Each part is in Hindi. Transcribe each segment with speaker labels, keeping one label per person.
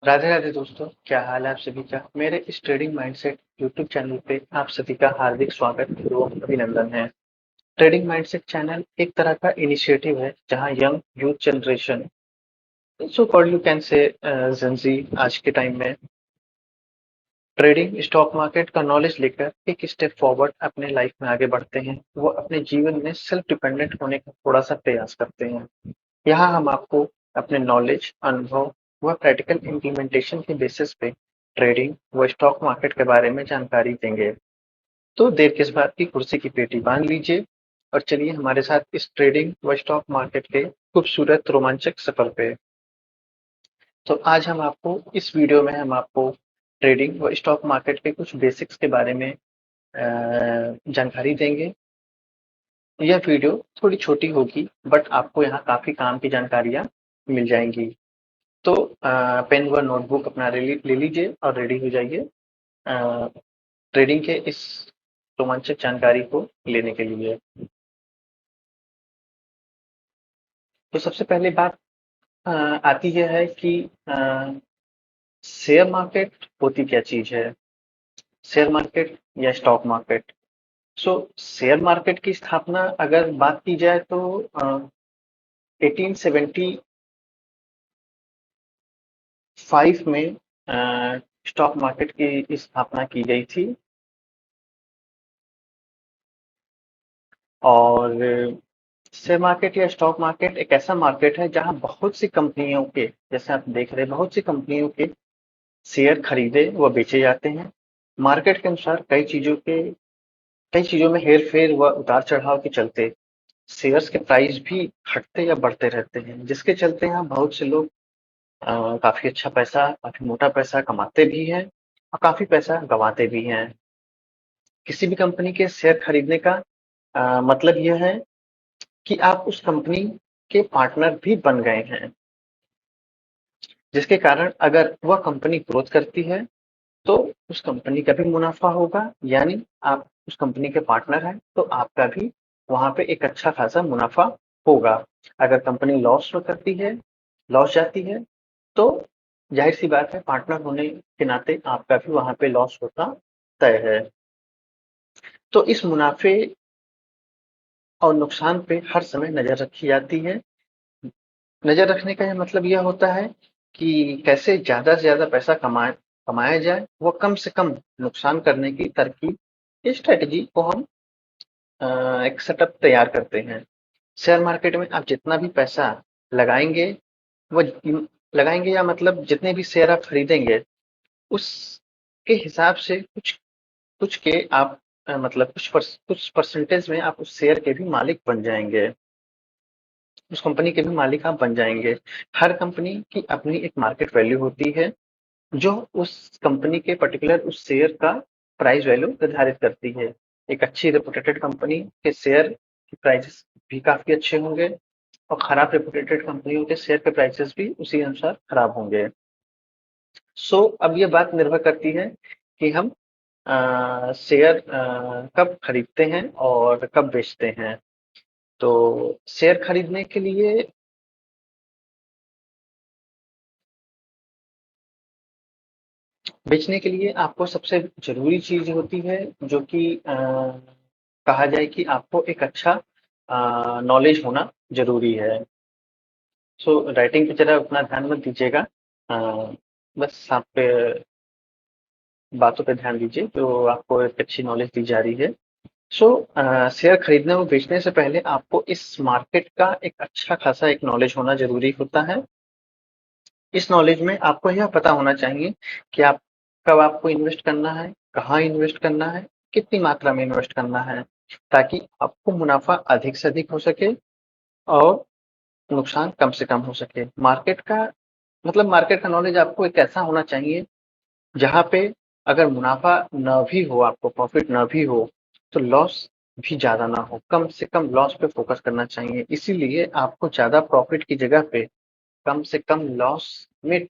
Speaker 1: राधे राधे दोस्तों, क्या हाल है आप सभी का। मेरे इस ट्रेडिंग माइंडसेट यूट्यूब चैनल पे आप सभी का हार्दिक स्वागत एवं अभिनंदन है। ट्रेडिंग माइंडसेट चैनल एक तरह का इनिशिएटिव है जहां young youth generation, so called you can say Gen Z, आज के टाइम में ट्रेडिंग स्टॉक मार्केट का नॉलेज लेकर एक स्टेप फॉरवर्ड अपने लाइफ में आगे बढ़ते हैं। वो अपने जीवन में सेल्फ डिपेंडेंट होने का थोड़ा सा प्रयास करते हैं। यहाँ हम आपको अपने नॉलेज, अनुभव व प्रैक्टिकल इम्प्लीमेंटेशन के बेसिस पे ट्रेडिंग व स्टॉक मार्केट के बारे में जानकारी देंगे। तो देर किस बात की, कुर्सी की पेटी बांध लीजिए और चलिए हमारे साथ इस ट्रेडिंग व स्टॉक मार्केट के खूबसूरत रोमांचक सफर पे। तो आज हम आपको इस वीडियो में हम आपको ट्रेडिंग व स्टॉक मार्केट के कुछ बेसिक्स के बारे में जानकारी देंगे। यह वीडियो थोड़ी छोटी होगी बट आपको यहाँ काफी काम की जानकारियाँ मिल जाएंगी। तो पेन व नोटबुक अपना ले लीजिए और रेडी हो जाइए ट्रेडिंग के इस रोमांचक जानकारी को लेने के लिए। तो सबसे पहले बात आती यह है कि शेयर मार्केट होती क्या चीज है। शेयर मार्केट या स्टॉक मार्केट। सो शेयर मार्केट की स्थापना अगर बात की जाए तो 1875 में स्टॉक मार्केट की स्थापना की गई थी। और शेयर मार्केट या स्टॉक मार्केट एक ऐसा मार्केट है जहां बहुत सी कंपनियों के, जैसे आप देख रहे हैं, बहुत सी कंपनियों के शेयर खरीदे व बेचे जाते हैं। मार्केट के अनुसार कई चीजों में हेर फेर व उतार चढ़ाव के चलते शेयर्स के प्राइस भी घटते या बढ़ते रहते हैं, जिसके चलते यहाँ बहुत से लोग काफी अच्छा पैसा, काफी मोटा पैसा कमाते भी हैं और काफी पैसा गंवाते भी हैं। किसी भी कंपनी के शेयर खरीदने का मतलब यह है कि आप उस कंपनी के पार्टनर भी बन गए हैं, जिसके कारण अगर वह कंपनी ग्रोथ करती है तो उस कंपनी का भी मुनाफा होगा। यानी आप उस कंपनी के पार्टनर हैं तो आपका भी वहां पे एक अच्छा खासा मुनाफा होगा। अगर कंपनी लॉस करती है, लॉस जाती है, तो जाहिर सी बात है, पार्टनर होने के नाते आपका भी वहां पे लॉस होता तय है। तो इस मुनाफे और नुकसान पे हर समय नजर रखी जाती है। नजर रखने का यह मतलब यह होता है कि कैसे ज्यादा से ज्यादा पैसा कमाया जाए, वो कम से कम नुकसान करने की तरकीब, इस स्ट्रेटजी को हम एक सेटअप तैयार करते हैं। शेयर मार्केट में आप जितना भी पैसा लगाएंगे, वो लगाएंगे या मतलब जितने भी शेयर आप खरीदेंगे, उसके हिसाब से कुछ कुछ के आप मतलब कुछ परसेंटेज में आप उस शेयर के भी मालिक बन जाएंगे, उस कंपनी के भी मालिक आप बन जाएंगे। हर कंपनी की अपनी एक मार्केट वैल्यू होती है जो उस कंपनी के पर्टिकुलर उस शेयर का प्राइस वैल्यू निर्धारित करती है। एक अच्छी रेपुटेटेड कंपनी के शेयर के प्राइसेस भी काफी अच्छे होंगे और खराब रेपुटेटेड कंपनियों के शेयर के प्राइसेस भी उसी अनुसार खराब होंगे। सो अब ये बात निर्भर करती है कि हम शेयर कब खरीदते हैं और कब बेचते हैं। तो शेयर खरीदने के लिए बेचने के लिए आपको सबसे ज़रूरी चीज़ होती है, जो कि कहा जाए कि आपको एक अच्छा नॉलेज होना ज़रूरी है। सो राइटिंग पे ज़रा उतना ध्यान मत दीजिएगा, अ, बस आप बातों पे ध्यान दीजिए जो आपको एक अच्छी नॉलेज दी जा रही है। सो शेयर खरीदने और बेचने से पहले आपको इस मार्केट का एक अच्छा खासा एक नॉलेज होना ज़रूरी होता है। इस नॉलेज में आपको यह पता होना चाहिए कि आप कब आपको इन्वेस्ट करना है, कहाँ इन्वेस्ट करना है, कितनी मात्रा में इन्वेस्ट करना है, ताकि आपको मुनाफा अधिक से अधिक हो सके और नुकसान कम से कम हो सके। मार्केट का नॉलेज आपको एक ऐसा होना चाहिए जहाँ पे अगर मुनाफा न भी हो, आपको प्रॉफिट न भी हो, तो लॉस भी ज्यादा ना हो, कम से कम लॉस पे फोकस करना चाहिए। इसीलिए आपको ज्यादा प्रॉफिट की जगह पे कम से कम लॉस में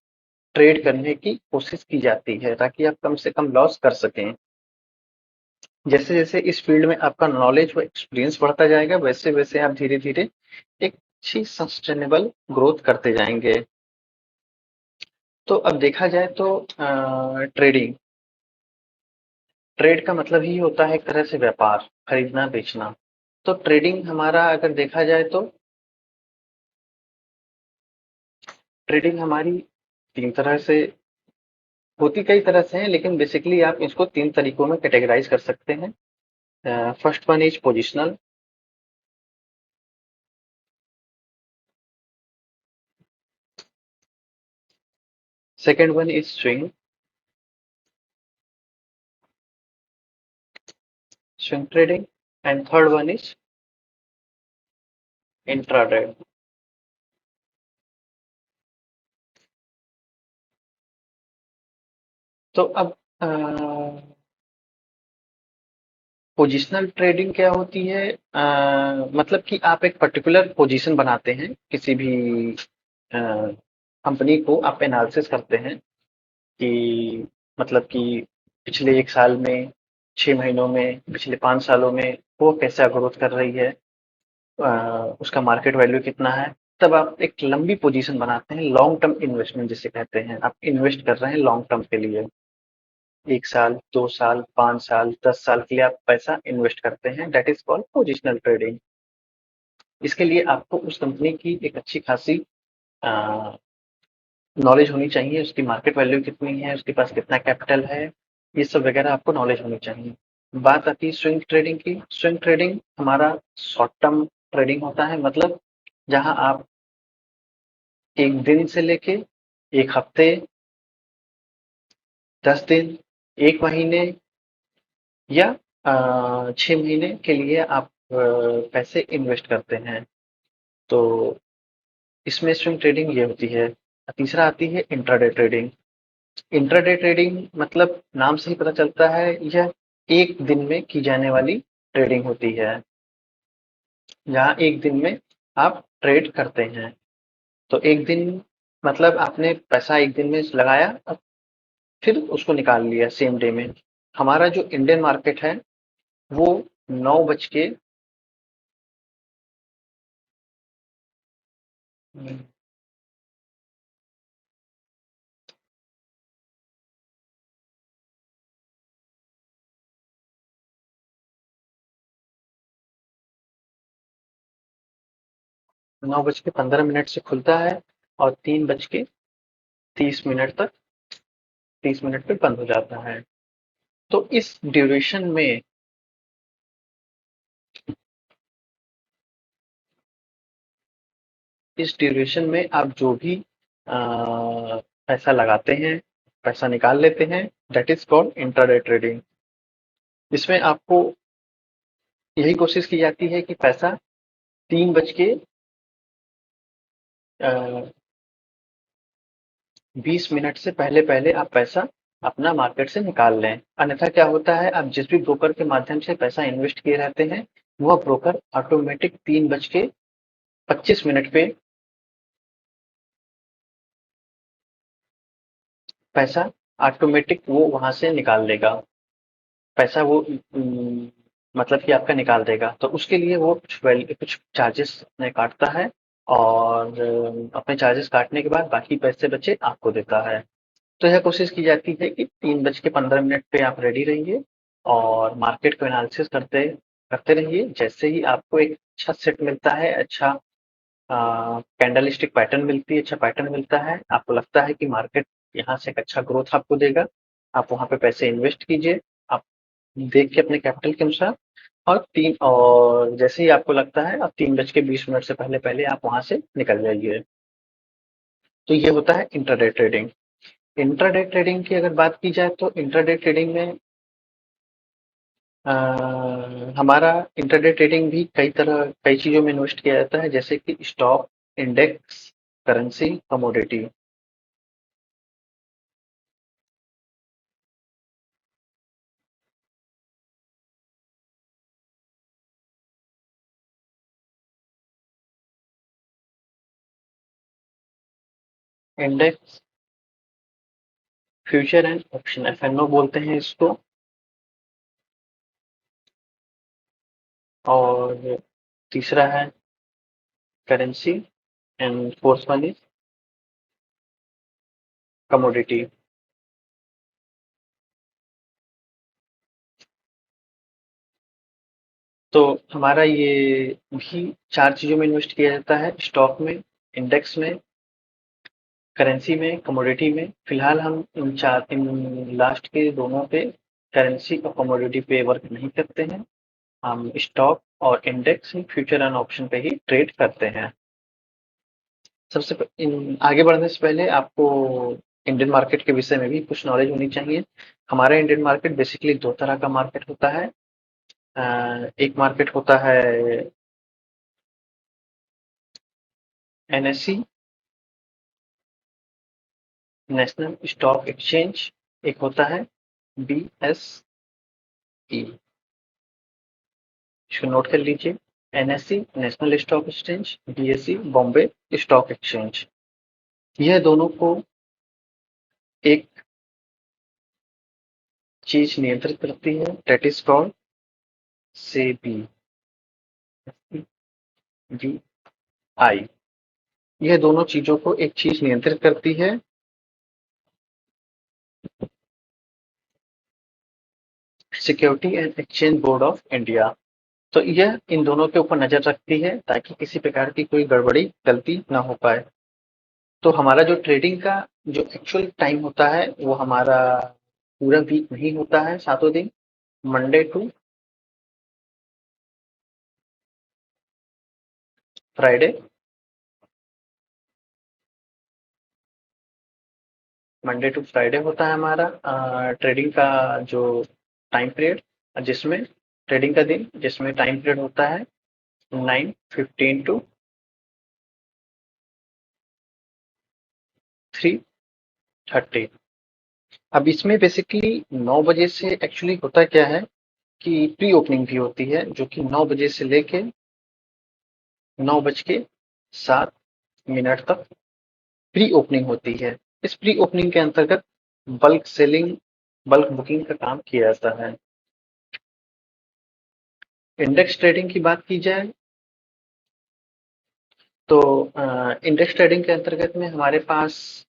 Speaker 1: ट्रेड करने की कोशिश की जाती है, ताकि आप कम से कम लॉस कर सकें। जैसे जैसे इस फील्ड में आपका नॉलेज व एक्सपीरियंस बढ़ता जाएगा, वैसे वैसे आप धीरे धीरे एक अच्छी सस्टेनेबल ग्रोथ करते जाएंगे। तो अब देखा जाए तो ट्रेडिंग ट्रेड का मतलब ही होता है एक तरह से व्यापार, खरीदना बेचना। तो ट्रेडिंग हमारा अगर देखा जाए तो ट्रेडिंग हमारी तीन तरह से होती, कई तरह से है, लेकिन बेसिकली आप इसको तीन तरीकों में कैटेगराइज कर सकते हैं। First one is positional. Second one is swing trading. And third one is intraday. तो अब पोजिशनल ट्रेडिंग क्या होती है? मतलब कि आप एक पर्टिकुलर पोजीशन बनाते हैं, किसी भी कंपनी को आप एनालिसिस करते हैं कि मतलब कि पिछले एक साल में, 6 महीनों में, पिछले 5 सालों में वो कैसा ग्रोथ कर रही है, उसका मार्केट वैल्यू कितना है। तब आप एक लंबी पोजीशन बनाते हैं, लॉन्ग टर्म इन्वेस्टमेंट जिसे कहते हैं। आप इन्वेस्ट कर रहे हैं लॉन्ग टर्म के लिए, 1 साल, 2 साल, 5 साल, 10 साल के लिए आप पैसा इन्वेस्ट करते हैं। That is called positional trading. इसके लिए आपको उस कंपनी की एक अच्छी खासी नॉलेज होनी चाहिए, उसकी मार्केट वैल्यू कितनी है, उसके पास कितना कैपिटल है, ये सब वगैरह आपको नॉलेज होनी चाहिए। बात आती है स्विंग ट्रेडिंग की। स्विंग ट्रेडिंग हमारा शॉर्ट टर्म ट्रेडिंग होता है, मतलब जहां आप एक दिन से लेके एक हफ्ते, 10 दिन, एक महीने या 6 महीने के लिए आप पैसे इन्वेस्ट करते हैं। तो इसमें स्विंग ट्रेडिंग ये होती है। तीसरा आती है इंट्राडे ट्रेडिंग। इंट्राडे ट्रेडिंग मतलब नाम से ही पता चलता है, यह एक दिन में की जाने वाली ट्रेडिंग होती है, जहाँ एक दिन में आप ट्रेड करते हैं। तो एक दिन मतलब आपने पैसा एक दिन में लगाया, अब फिर उसको निकाल लिया सेम डे में। हमारा जो इंडियन मार्केट है वो 9 बज के 9:15 से खुलता है और 3:30 तक, 30 मिनट पे बंद हो जाता है। तो इस ड्यूरेशन में आप जो भी पैसा लगाते हैं, पैसा निकाल लेते हैं। That is called intraday trading. इसमें आपको यही कोशिश की जाती है कि पैसा 3:20 से पहले पहले आप पैसा अपना मार्केट से निकाल लें। अन्यथा क्या होता है, आप जिस भी ब्रोकर के माध्यम से पैसा इन्वेस्ट किए रहते हैं, वह ब्रोकर ऑटोमेटिक 3:25 पे पैसा ऑटोमेटिक वो वहां से निकाल लेगा। पैसा वो मतलब कि आपका निकाल देगा। तो उसके लिए वो कुछ चार्जेस काटता है, और अपने चार्जेस काटने के बाद बाकी पैसे बचे आपको देता है। तो यह कोशिश की जाती है कि 3:15 पे आप रेडी रहिए और मार्केट को एनालिसिस करते करते रहिए। जैसे ही आपको एक अच्छा सेट मिलता है, अच्छा कैंडलस्टिक पैटर्न मिलती है, अच्छा पैटर्न मिलता है, आपको लगता है कि मार्केट यहाँ से एक अच्छा ग्रोथ आपको देगा, आप वहां पे पैसे इन्वेस्ट कीजिए। आप देख के अपने कैपिटल के अनुसार, और जैसे ही आपको लगता है, अब 3:20 से पहले पहले आप वहां से निकल जाइए। तो ये होता है इंट्राडे ट्रेडिंग। इंट्राडे ट्रेडिंग की अगर बात की जाए तो इंट्राडे ट्रेडिंग में अ, हमारा इंट्राडे ट्रेडिंग भी कई चीजों में इन्वेस्ट किया जाता है, जैसे कि stock, index, currency, commodity. Index, future and option, FNO बोलते हैं इसको। और तीसरा है currency, and fourth one is commodity. तो हमारा ये भी 4 चीज़ों में इन्वेस्ट किया जाता है, स्टॉक में, इंडेक्स में, करेंसी में, कमोडिटी में। फिलहाल हम इन लास्ट के दोनों पे, करेंसी और कमोडिटी पे वर्क नहीं करते हैं। हम स्टॉक और इंडेक्स, फ्यूचर एंड ऑप्शन पे ही ट्रेड करते हैं। आगे बढ़ने से पहले आपको इंडियन मार्केट के विषय में भी कुछ नॉलेज होनी चाहिए। हमारा इंडियन मार्केट बेसिकली 2 तरह का मार्केट होता है। एक मार्केट होता है एनएससी, नेशनल स्टॉक एक्सचेंज। एक होता है बीएसई, इसको नोट कर लीजिए। NSC national stock exchange, BSE Bombay stock exchange. यह दोनों को एक चीज नियंत्रित करती है, that is called SEBI, B I. यह दोनों चीजों को एक चीज नियंत्रित करती है, security and exchange board of India. तो यह इन दोनों के ऊपर नजर रखती है ताकि किसी प्रकार की कोई गड़बड़ी गलती ना हो पाए। तो हमारा जो ट्रेडिंग का जो एक्चुअल टाइम होता है वो हमारा पूरा वीक नहीं होता है, 7 दिन, Monday to Friday. Monday to Friday होता है हमारा ट्रेडिंग का जो टाइम पीरियड, जिसमें ट्रेडिंग का दिन, जिसमें टाइम पीरियड होता है 9:15 टू 3:30। अब इसमें बेसिकली 9 बजे से एक्चुअली होता क्या है कि प्री ओपनिंग भी होती है, जो कि 9 बजे से लेके 9:07 तक प्री ओपनिंग होती है। इस प्री ओपनिंग के अंतर्गत बल्क सेलिंग, बल्क बुकिंग का काम किया जाता है। इंडेक्स ट्रेडिंग की बात की जाए तो इंडेक्स ट्रेडिंग के अंतर्गत में हमारे पास,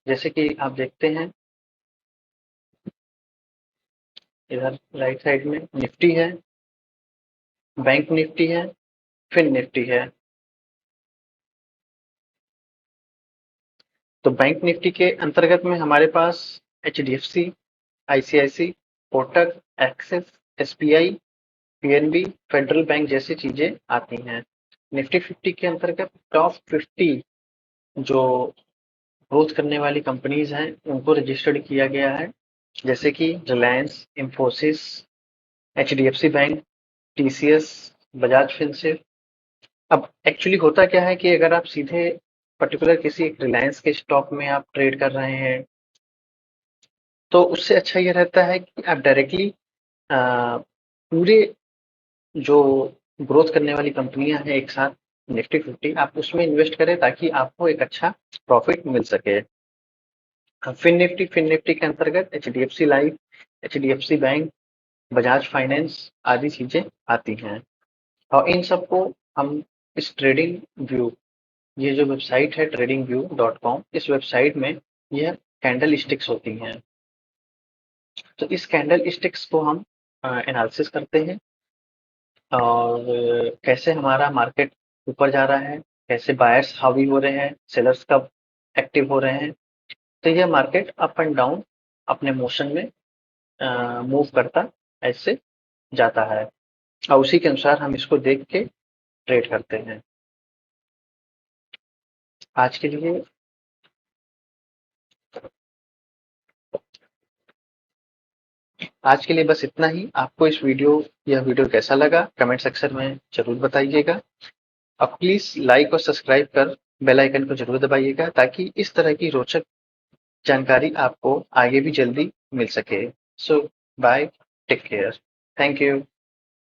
Speaker 1: जैसे कि आप देखते हैं इधर राइट साइड में निफ्टी है, बैंक निफ्टी है, फिन निफ्टी है। तो बैंक निफ्टी के अंतर्गत में हमारे पास HDFC, ICICI, Kotak, Axis, SBI, PNB, Federal Bank जैसी चीजें आती हैं। निफ्टी 50 के अंतर्गत टॉप 50 जो ग्रोथ करने वाली कंपनीज हैं उनको रजिस्टर्ड किया गया है, जैसे कि Reliance, Infosys, HDFC bank, TCS, Bajaj Finserv. अब एक्चुअली होता क्या है कि अगर आप सीधे पर्टिकुलर किसी एक रिलायंस के स्टॉक में आप ट्रेड कर रहे हैं तो उससे अच्छा ये रहता है कि आप डायरेक्टली पूरे जो ग्रोथ करने वाली कंपनियां हैं एक साथ, निफ्टी 50, आप उसमें इन्वेस्ट करें ताकि आपको एक अच्छा प्रॉफिट मिल सके। फिन निफ्टी के अंतर्गत HDFC life, HDFC bank, Bajaj finance आदि चीजें आती हैं। और इन सबको हम इस ट्रेडिंग व्यू, ये जो वेबसाइट है tradingview.com, इस वेबसाइट में यह कैंडल स्टिक्स होती हैं। तो इस कैंडल स्टिक्स को हम एनालिसिस करते हैं और कैसे हमारा मार्केट ऊपर जा रहा है, कैसे बायर्स हावी हो रहे हैं, सेलर्स कब एक्टिव हो रहे हैं। तो यह मार्केट अप एंड डाउन अपने मोशन में मूव करता ऐसे जाता है और उसी के अनुसार हम इसको देख के ट्रेड करते हैं। आज के लिए आज के लिए बस इतना ही। आपको यह वीडियो कैसा लगा कमेंट सेक्शन में जरूर बताइएगा। अब प्लीज लाइक और सब्सक्राइब कर बेल आइकन को जरूर दबाइएगा ताकि इस तरह की रोचक जानकारी आपको आगे भी जल्दी मिल सके। So bye, take care, thank you.